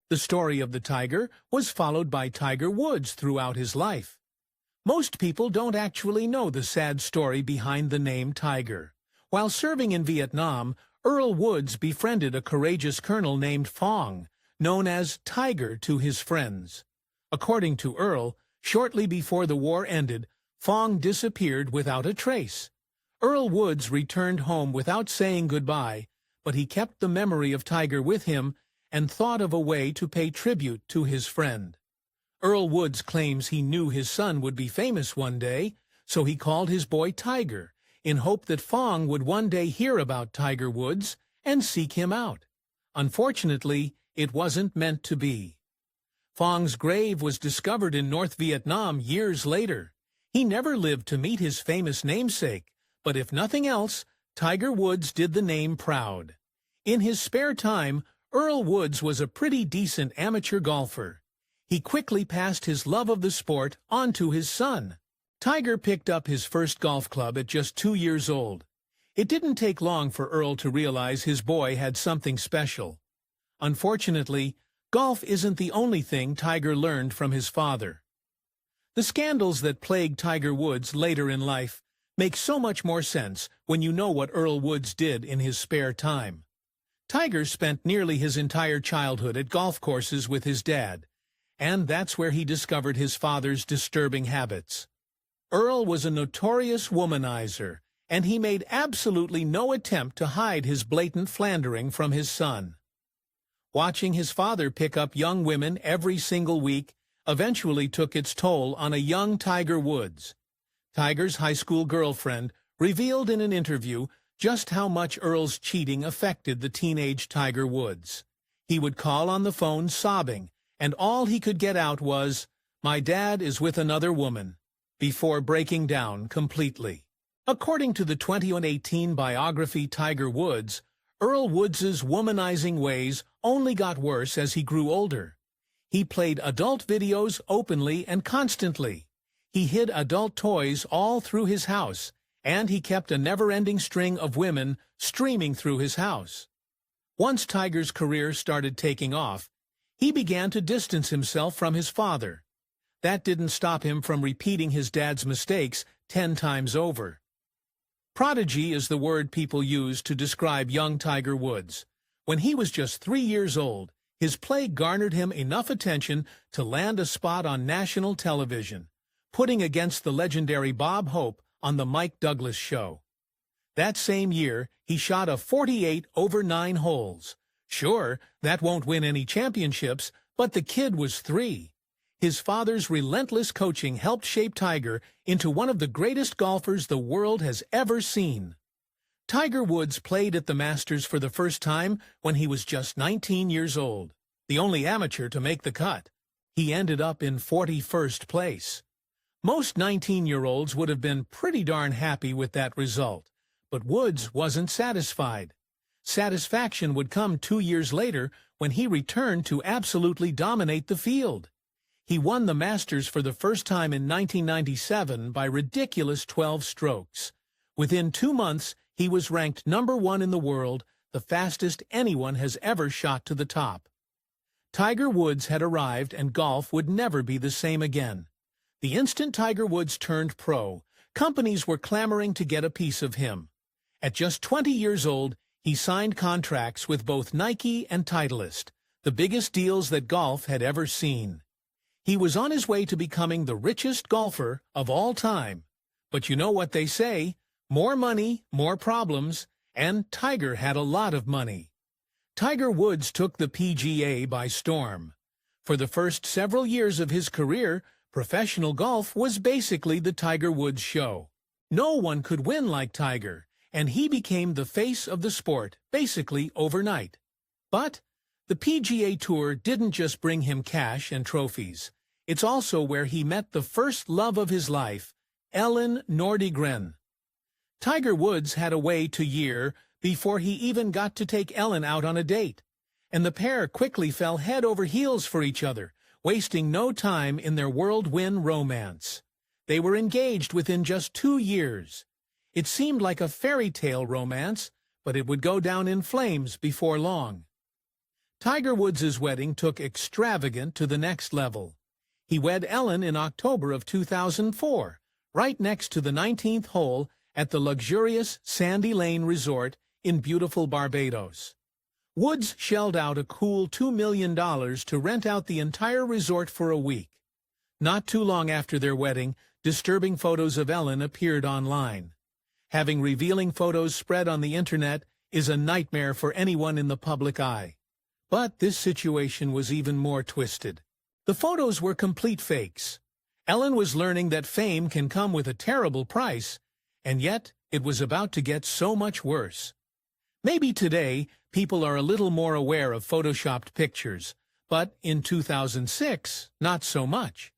The story of the tiger was followed by Tiger Woods throughout his life. Most people don't actually know the sad story behind the name Tiger. While serving in Vietnam, Earl Woods befriended a courageous colonel named Phong, known as Tiger to his friends. According to Earl, shortly before the war ended, Phong disappeared without a trace. Earl Woods returned home without saying goodbye, but he kept the memory of Tiger with him and thought of a way to pay tribute to his friend. Earl Woods claims he knew his son would be famous one day, so he called his boy Tiger, in hope that Phong would one day hear about Tiger Woods and seek him out. Unfortunately, it wasn't meant to be. Phong's grave was discovered in North Vietnam years later. He never lived to meet his famous namesake, but if nothing else, Tiger Woods did the name proud. In his spare time, Earl Woods was a pretty decent amateur golfer. He quickly passed his love of the sport on to his son. Tiger picked up his first golf club at just 2 years old. It didn't take long for Earl to realize his boy had something special. Unfortunately, golf isn't the only thing Tiger learned from his father. The scandals that plagued Tiger Woods later in life make so much more sense when you know what Earl Woods did in his spare time. Tiger spent nearly his entire childhood at golf courses with his dad, and that's where he discovered his father's disturbing habits. Earl was a notorious womanizer, and he made absolutely no attempt to hide his blatant philandering from his son. Watching his father pick up young women every single week eventually took its toll on a young Tiger Woods. Tiger's high school girlfriend revealed in an interview just how much Earl's cheating affected the teenage Tiger Woods. He would call on the phone sobbing, and all he could get out was, "My dad is with another woman," before breaking down completely. According to the 2018 biography Tiger Woods, Earl Woods's womanizing ways only got worse as he grew older. He played adult videos openly and constantly. He hid adult toys all through his house, and he kept a never-ending string of women streaming through his house. Once Tiger's career started taking off, he began to distance himself from his father. That didn't stop him from repeating his dad's mistakes 10 times over. Prodigy is the word people use to describe young Tiger Woods. When he was just 3 years old, his play garnered him enough attention to land a spot on national television, putting against the legendary Bob Hope on the Mike Douglas Show. That same year, he shot a 48 over 9 holes. Sure, that won't win any championships, but the kid was 3. His father's relentless coaching helped shape Tiger into one of the greatest golfers the world has ever seen. Tiger Woods played at the Masters for the first time when he was just 19 years old, the only amateur to make the cut. He ended up in 41st place. Most 19-year-olds would have been pretty darn happy with that result, but Woods wasn't satisfied. Satisfaction would come 2 years later when he returned to absolutely dominate the field. He won the Masters for the first time in 1997 by ridiculous 12 strokes. Within 2 months, he was ranked #1 in the world, the fastest anyone has ever shot to the top. Tiger Woods had arrived, and golf would never be the same again. The instant Tiger Woods turned pro, companies were clamoring to get a piece of him. At just 20 years old, he signed contracts with both Nike and Titleist, the biggest deals that golf had ever seen. He was on his way to becoming the richest golfer of all time. But you know what they say, more money, more problems, and Tiger had a lot of money. Tiger Woods took the PGA by storm. For the first several years of his career, professional golf was basically the Tiger Woods show. No one could win like Tiger, and he became the face of the sport, basically overnight. But the PGA Tour didn't just bring him cash and trophies. It's also where he met the first love of his life, Ellen Nordegren. Tiger Woods had a way to year before he even got to take Ellen out on a date, and the pair quickly fell head over heels for each other, wasting no time in their whirlwind romance. They were engaged within just 2 years. It seemed like a fairy tale romance, but it would go down in flames before long. Tiger Woods' wedding took extravagant to the next level. He wed Ellen in October of 2004, right next to the 19th hole at the luxurious Sandy Lane Resort in beautiful Barbados. Woods shelled out a cool $2 million to rent out the entire resort for a week. Not too long after their wedding, disturbing photos of Ellen appeared online. Having revealing photos spread on the internet is a nightmare for anyone in the public eye. But this situation was even more twisted. The photos were complete fakes. Ellen was learning that fame can come with a terrible price, and yet it was about to get so much worse. Maybe today, people are a little more aware of photoshopped pictures, but in 2006, not so much.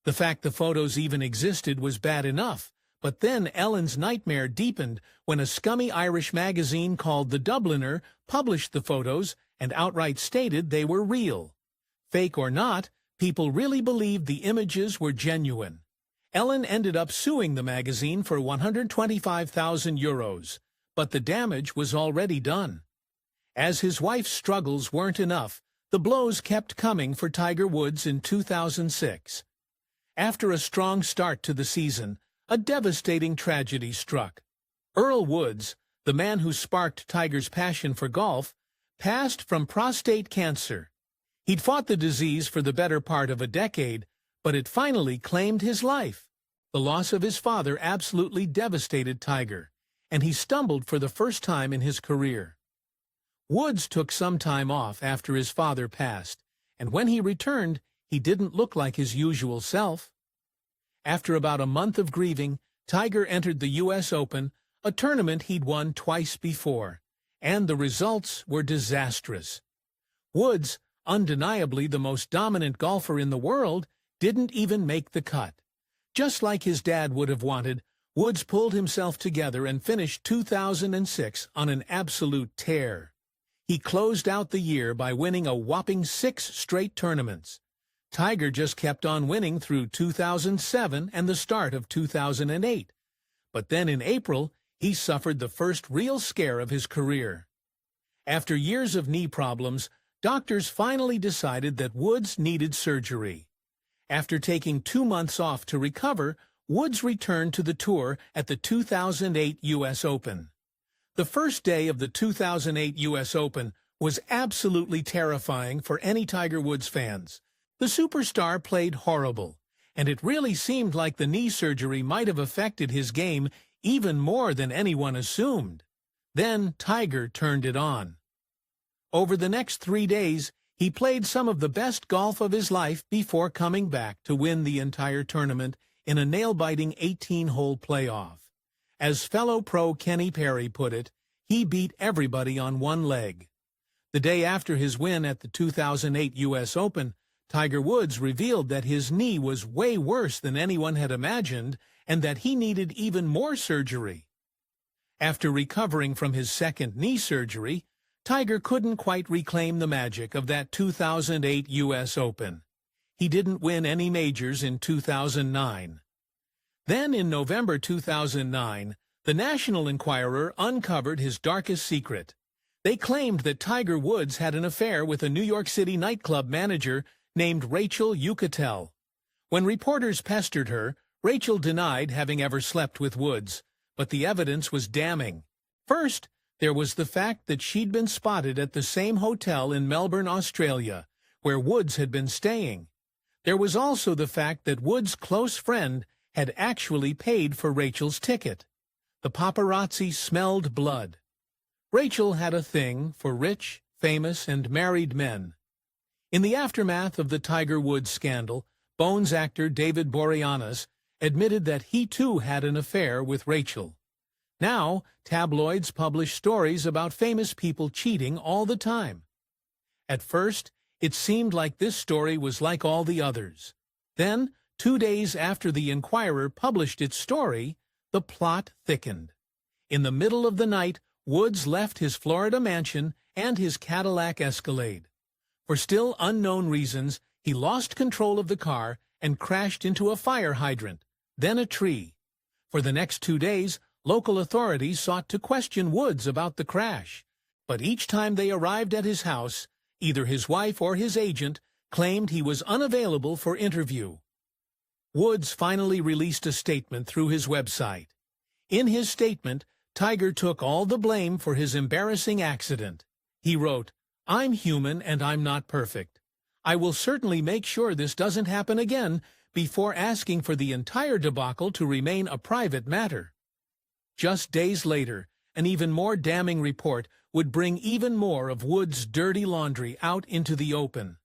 The fact the photos even existed was bad enough, but then Ellen's nightmare deepened when a scummy Irish magazine called The Dubliner published the photos and outright stated they were real. Fake or not, people really believed the images were genuine. Ellen ended up suing the magazine for €125,000, but the damage was already done. As his wife's struggles weren't enough, the blows kept coming for Tiger Woods in 2006. After a strong start to the season, a devastating tragedy struck. Earl Woods, the man who sparked Tiger's passion for golf, passed from prostate cancer. He'd fought the disease for the better part of a decade, but it finally claimed his life. The loss of his father absolutely devastated Tiger, and he stumbled for the first time in his career. Woods took some time off after his father passed, and when he returned, he didn't look like his usual self. After about a month of grieving, Tiger entered the U.S. Open, a tournament he'd won twice before, and the results were disastrous. Woods, undeniably the most dominant golfer in the world, didn't even make the cut. Just like his dad would have wanted, Woods pulled himself together and finished 2006 on an absolute tear. He closed out the year by winning a whopping 6 straight tournaments. Tiger just kept on winning through 2007 and the start of 2008. But then in April, he suffered the first real scare of his career. After years of knee problems, doctors finally decided that Woods needed surgery. After taking 2 months off to recover, Woods returned to the tour at the 2008 U.S. Open. The first day of the 2008 U.S. Open was absolutely terrifying for any Tiger Woods fans. The superstar played horrible, and it really seemed like the knee surgery might have affected his game even more than anyone assumed. Then Tiger turned it on. Over the next 3 days, he played some of the best golf of his life before coming back to win the entire tournament in a nail-biting 18-hole playoff. As fellow pro Kenny Perry put it, he beat everybody on one leg. The day after his win at the 2008 U.S. Open, Tiger Woods revealed that his knee was way worse than anyone had imagined and that he needed even more surgery. After recovering from his second knee surgery, Tiger couldn't quite reclaim the magic of that 2008 U.S. Open. He didn't win any majors in 2009. Then in November 2009, the National Enquirer uncovered his darkest secret. They claimed that Tiger Woods had an affair with a New York City nightclub manager named Rachel Yucatel. When reporters pestered her, Rachel denied having ever slept with Woods, but the evidence was damning. First, there was the fact that she'd been spotted at the same hotel in Melbourne, Australia, where Woods had been staying. There was also the fact that Woods' close friend had actually paid for Rachel's ticket. The paparazzi smelled blood. Rachel had a thing for rich, famous, and married men. In the aftermath of the Tiger Woods scandal, Bones actor David Boreanaz admitted that he too had an affair with Rachel. Now, tabloids publish stories about famous people cheating all the time. At first, it seemed like this story was like all the others. Then, 2 days after the Enquirer published its story, the plot thickened. In the middle of the night, Woods left his Florida mansion and his Cadillac Escalade. For still unknown reasons, he lost control of the car and crashed into a fire hydrant, then a tree. For the next 2 days, local authorities sought to question Woods about the crash, but each time they arrived at his house, Either his wife or his agent claimed he was unavailable for interview. Woods finally released a statement through his website. In his statement, Tiger took all the blame for his embarrassing accident. He wrote, "I'm human and I'm not perfect. I will certainly make sure this doesn't happen again," before asking for the entire debacle to remain a private matter. Just days later, an even more damning report would bring even more of Woods' dirty laundry out into the open.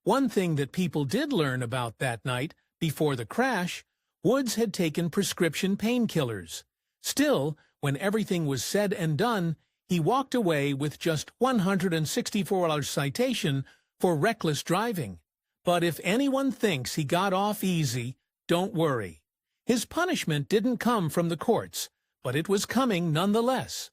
One thing that people did learn about that night, before the crash, Woods had taken prescription painkillers. Still, when everything was said and done, he walked away with just $164 citation for reckless driving. But if anyone thinks he got off easy, don't worry. His punishment didn't come from the courts, but it was coming nonetheless.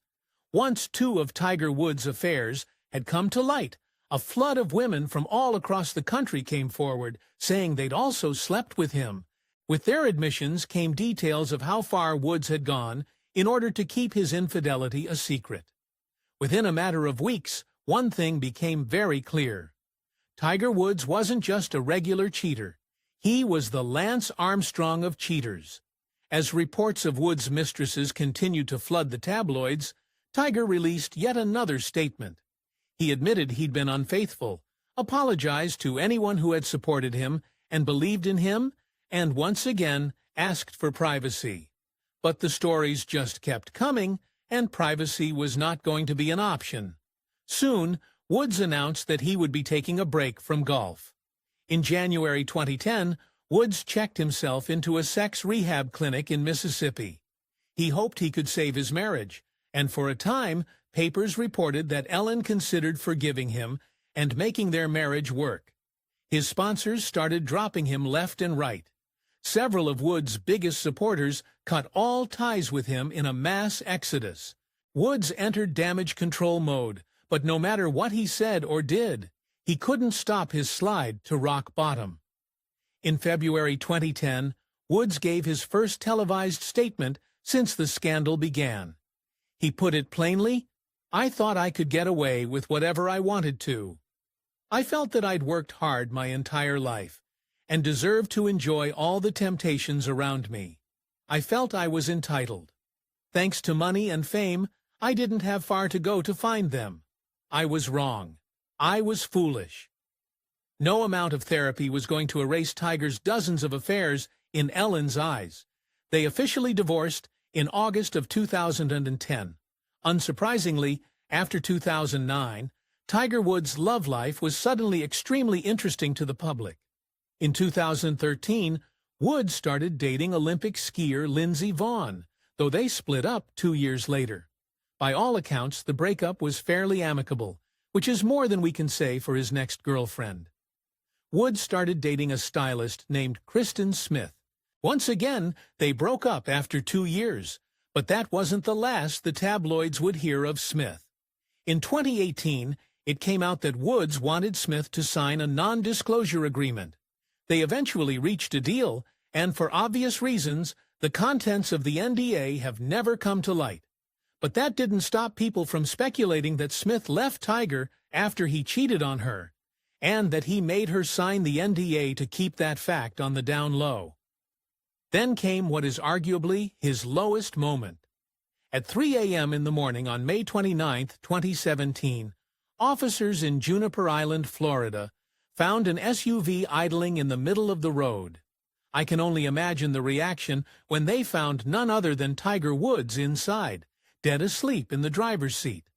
Once two of Tiger Woods' affairs had come to light, a flood of women from all across the country came forward, saying they'd also slept with him. With their admissions came details of how far Woods had gone in order to keep his infidelity a secret. Within a matter of weeks, one thing became very clear. Tiger Woods wasn't just a regular cheater. He was the Lance Armstrong of cheaters. As reports of Woods' mistresses continued to flood the tabloids, Tiger released yet another statement. He admitted he'd been unfaithful, apologized to anyone who had supported him and believed in him, and once again asked for privacy. But the stories just kept coming, and privacy was not going to be an option. Soon, Woods announced that he would be taking a break from golf. In January 2010, Woods checked himself into a sex rehab clinic in Mississippi. He hoped he could save his marriage, and for a time, papers reported that Ellen considered forgiving him and making their marriage work. His sponsors started dropping him left and right. Several of Woods' biggest supporters cut all ties with him in a mass exodus. Woods entered damage control mode, but no matter what he said or did, he couldn't stop his slide to rock bottom. In February 2010, Woods gave his first televised statement since the scandal began. He put it plainly, "I thought I could get away with whatever I wanted to. I felt that I'd worked hard my entire life and deserved to enjoy all the temptations around me. I felt I was entitled. Thanks to money and fame, I didn't have far to go to find them. I was wrong. I was foolish." No amount of therapy was going to erase Tiger's dozens of affairs in Ellen's eyes. They officially divorced in August of 2010. Unsurprisingly, after 2009, Tiger Woods' love life was suddenly extremely interesting to the public. In 2013, Woods started dating Olympic skier Lindsey Vonn, though they split up 2 years later. By all accounts, the breakup was fairly amicable, which is more than we can say for his next girlfriend. Woods started dating a stylist named Kristen Smith. Once again, they broke up after 2 years, but that wasn't the last the tabloids would hear of Smith. In 2018, it came out that Woods wanted Smith to sign a non-disclosure agreement. They eventually reached a deal, and for obvious reasons, the contents of the NDA have never come to light. But that didn't stop people from speculating that Smith left Tiger after he cheated on her, and that he made her sign the NDA to keep that fact on the down low. Then came what is arguably his lowest moment. At 3 a.m. in the morning on May 29, 2017, officers in Juniper Island, Florida, found an SUV idling in the middle of the road. I can only imagine the reaction when they found none other than Tiger Woods inside, dead asleep in the driver's seat.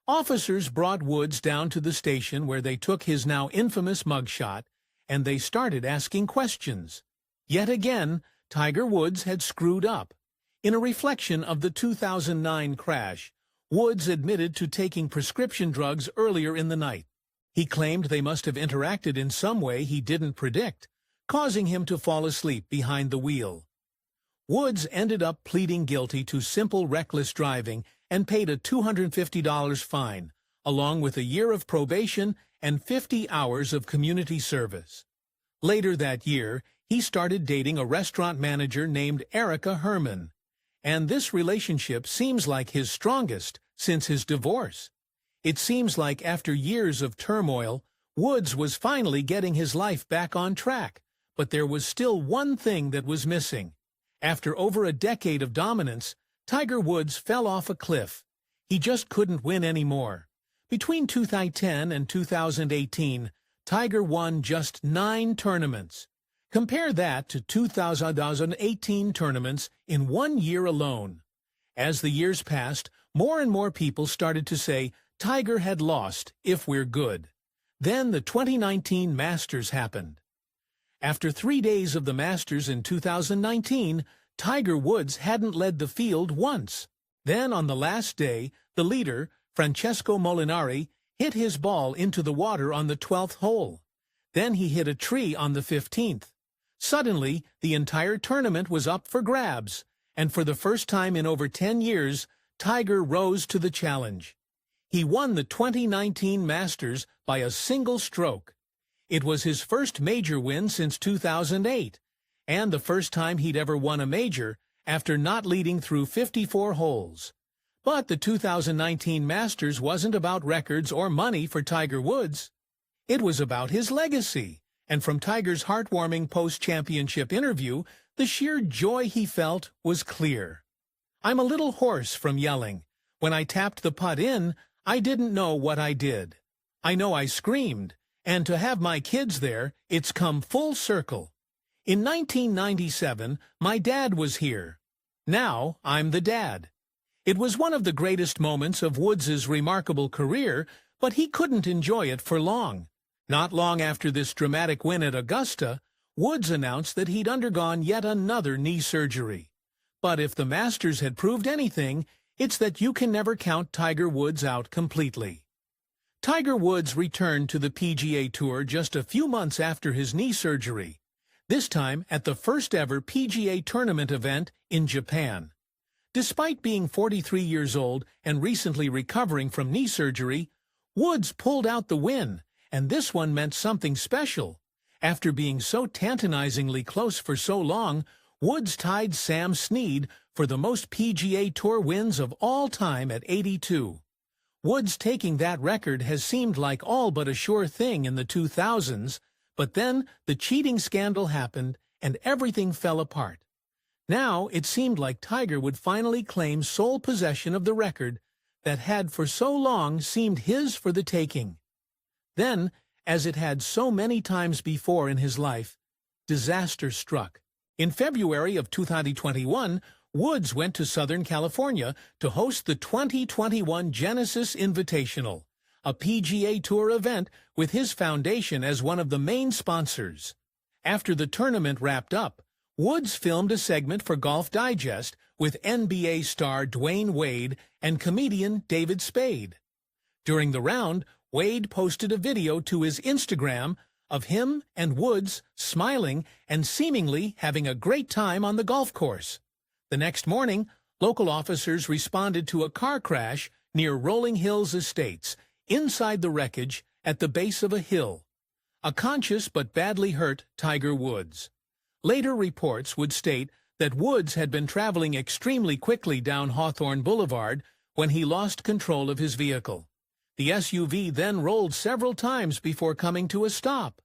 Officers brought Woods down to the station where they took his now infamous mugshot, and they started asking questions. Yet again, Tiger Woods had screwed up. In a reflection of the 2009 crash, Woods admitted to taking prescription drugs earlier in the night. He claimed they must have interacted in some way he didn't predict, causing him to fall asleep behind the wheel. Woods ended up pleading guilty to simple reckless driving and paid a $250 fine, along with a year of probation and 50 hours of community service. Later that year, he started dating a restaurant manager named Erica Herman, and this relationship seems like his strongest since his divorce. It seems like after years of turmoil, Woods was finally getting his life back on track, but there was still one thing that was missing. After over a decade of dominance, Tiger Woods fell off a cliff. He just couldn't win anymore. Between 2010 and 2018, Tiger won just 9 tournaments. Compare that to 2018 tournaments in 1 year alone. As the years passed, more and more people started to say Tiger had lost if we're good. Then the 2019 Masters happened. After 3 days of the Masters in 2019, Tiger Woods hadn't led the field once. Then on the last day, the leader, Francesco Molinari, hit his ball into the water on the 12th hole. Then he hit a tree on the 15th. Suddenly, the entire tournament was up for grabs, and for the first time in over 10 years, Tiger rose to the challenge. He won the 2019 Masters by a single stroke. It was his first major win since 2008, and the first time he'd ever won a major after not leading through 54 holes. But the 2019 Masters wasn't about records or money for Tiger Woods. It was about his legacy, and from Tiger's heartwarming post-championship interview, the sheer joy he felt was clear. "I'm a little hoarse from yelling. When I tapped the putt in, I didn't know what I did. I know I screamed, and to have my kids there, it's come full circle. In 1997, my dad was here. Now I'm the dad." It was one of the greatest moments of Woods's remarkable career, but he couldn't enjoy it for long. Not long after this dramatic win at Augusta, Woods announced that he'd undergone yet another knee surgery. But if the Masters had proved anything, it's that you can never count Tiger Woods out completely. Tiger Woods returned to the PGA Tour just a few months after his knee surgery, this time at the first-ever PGA tournament event in Japan. Despite being 43 years old and recently recovering from knee surgery, Woods pulled out the win, and this one meant something special. After being so tantalizingly close for so long, Woods tied Sam Snead for the most PGA Tour wins of all time at 82. Woods taking that record has seemed like all but a sure thing in the 2000s, but then the cheating scandal happened and everything fell apart. Now it seemed like Tiger would finally claim sole possession of the record that had for so long seemed his for the taking. Then, as it had so many times before in his life, disaster struck. In February of 2021, Woods went to Southern California to host the 2021 Genesis Invitational, a PGA Tour event with his foundation as one of the main sponsors. After the tournament wrapped up, Woods filmed a segment for Golf Digest with NBA star Dwayne Wade and comedian David Spade. During the round, Wade posted a video to his Instagram of him and Woods smiling and seemingly having a great time on the golf course. The next morning, local officers responded to a car crash near Rolling Hills Estates, inside the wreckage at the base of a hill. A conscious but badly hurt Tiger Woods. Later reports would state that Woods had been traveling extremely quickly down Hawthorne Boulevard when he lost control of his vehicle. The SUV then rolled several times before coming to a stop.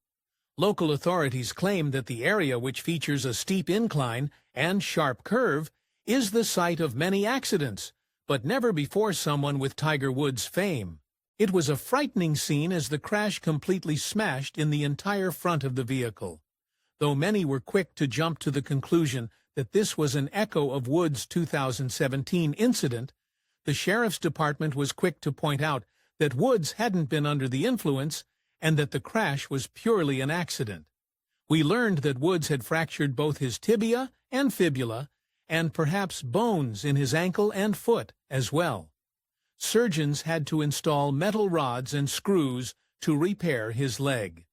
Local authorities claim that the area, which features a steep incline and sharp curve, is the site of many accidents, but never before someone with Tiger Woods' fame. It was a frightening scene as the crash completely smashed in the entire front of the vehicle. Though many were quick to jump to the conclusion that this was an echo of Woods' 2017 incident, the sheriff's department was quick to point out that Woods hadn't been under the influence and that the crash was purely an accident. We learned that Woods had fractured both his tibia and fibula, and perhaps bones in his ankle and foot as well. Surgeons had to install metal rods and screws to repair his leg.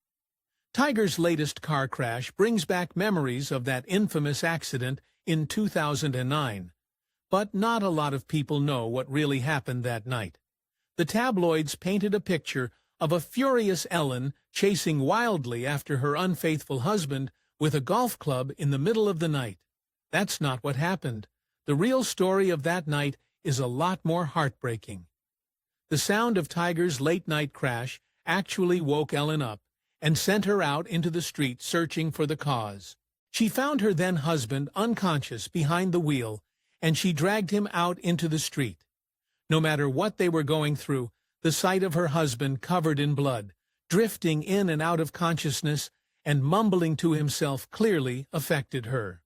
Tiger's latest car crash brings back memories of that infamous accident in 2009, but not a lot of people know what really happened that night. The tabloids painted a picture of a furious Ellen chasing wildly after her unfaithful husband with a golf club in the middle of the night. That's not what happened. The real story of that night is a lot more heartbreaking. The sound of Tiger's late-night crash actually woke Ellen up and sent her out into the street searching for the cause. She found her then-husband unconscious behind the wheel, and she dragged him out into the street. No matter what they were going through, the sight of her husband covered in blood, drifting in and out of consciousness, and mumbling to himself clearly affected her.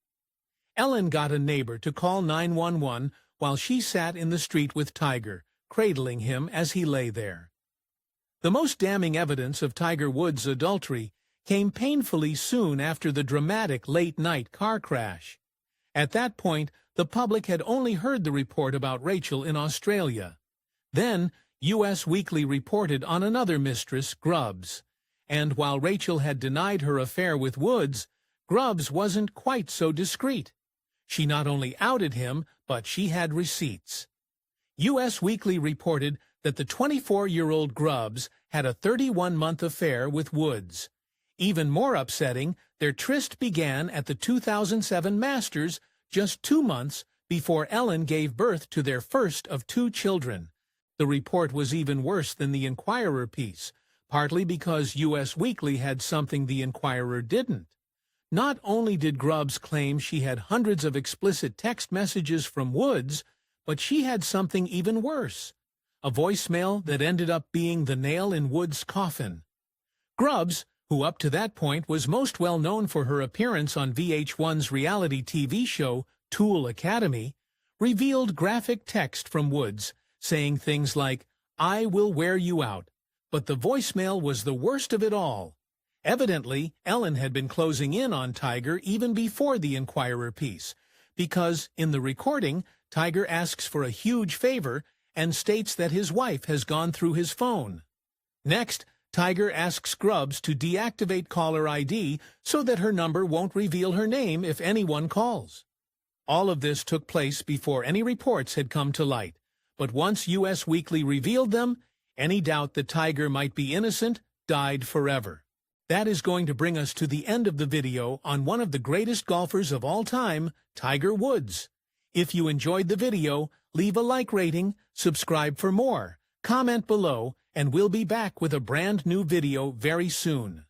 Ellen got a neighbor to call 911 while she sat in the street with Tiger, cradling him as he lay there. The most damning evidence of Tiger Woods' adultery came painfully soon after the dramatic late-night car crash. At that point, the public had only heard the report about Rachel in Australia. Then, US Weekly reported on another mistress, Grubbs. And while Rachel had denied her affair with Woods, Grubbs wasn't quite so discreet. She not only outed him, but she had receipts. US Weekly reported that the 24-year-old Grubbs had a 31-month affair with Woods. Even more upsetting, their tryst began at the 2007 Masters, just 2 months before Ellen gave birth to their first of 2 children. The report was even worse than the Inquirer piece, partly because US Weekly had something the Inquirer didn't. Not only did Grubbs claim she had hundreds of explicit text messages from Woods, but she had something even worse, a voicemail that ended up being the nail in Woods' coffin. Grubbs, who up to that point was most well known for her appearance on VH1's reality TV show Tool Academy, revealed graphic text from Woods, saying things like, "I will wear you out." But the voicemail was the worst of it all. Evidently, Ellen had been closing in on Tiger even before the Inquirer piece, because in the recording, Tiger asks for a huge favor and states that his wife has gone through his phone. Next, Tiger asks Grubbs to deactivate caller ID so that her number won't reveal her name if anyone calls. All of this took place before any reports had come to light, but once US Weekly revealed them, any doubt that Tiger might be innocent died forever. That is going to bring us to the end of the video on one of the greatest golfers of all time, Tiger Woods. If you enjoyed the video, leave a like rating, subscribe for more, comment below, and we'll be back with a brand new video very soon.